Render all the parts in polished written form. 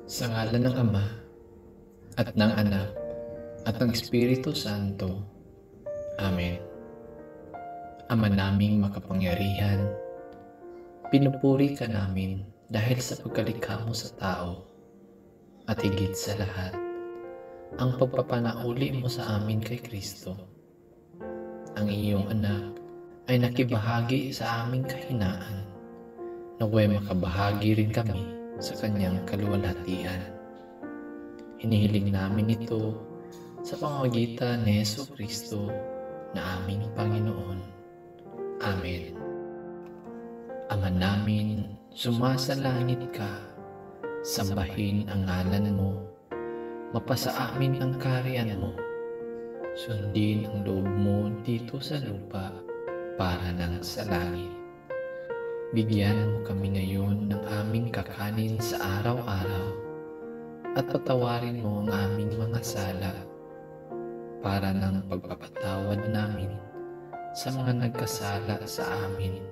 Sa ngalan ng Ama, at ng Anak, at ng Espiritu Santo. Amen. Ama naming makapangyarihan, pinupuri ka namin dahil sa pagkalikha mo sa tao, at higit sa lahat, ang pagpapanauli mo sa amin kay Kristo. Ang iyong anak ay nakibahagi sa aming kahinaan, naway makabahagi rin kami sa kanyang kaluwalhatian. Hinihiling namin ito sa pamamagitan ni Jesucristo na aming Panginoon. Amen. Ama namin, sumasalangit ka, sambahin ang ngalan mo, mapasa amin ang kaharian mo, sundin ang loob mo dito sa lupa para nang sa langit. Bigyan mo kami ngayon ng aming kakanin sa araw-araw, at patawarin mo ang aming mga sala, para ng pagpapatawad namin sa mga nagkasala sa amin.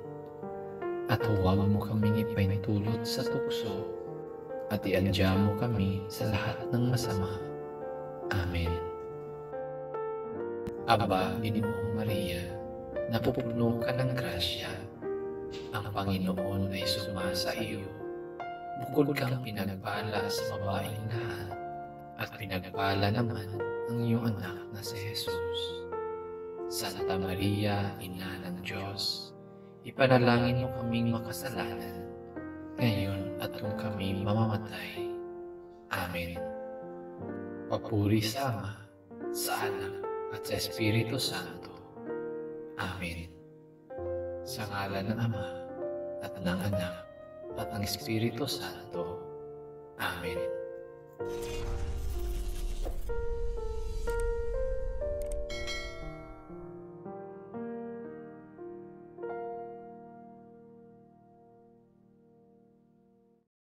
At huwag mo kaming ipaintulot sa tukso, at iadya mo kami sa lahat ng masama. Amen. Aba, Ginoong Maria, napupuno ka ng grasya. Ang Panginoon ay sumasa iyo. Bukod kang pinagpala sa babaeng lahat, at pinagpala naman ang iyong anak na si Jesus. Santa Maria, Ina ng Diyos, ipanalangin mo kaming makasalanan, ngayon at kung kami mamamatay. Amen. Papuri sa Ama, sa Anak, at sa Espiritu Santo. Amen. Sa ngalan ng Ama, at ng Anak, at ng Espiritu Santo. Amen.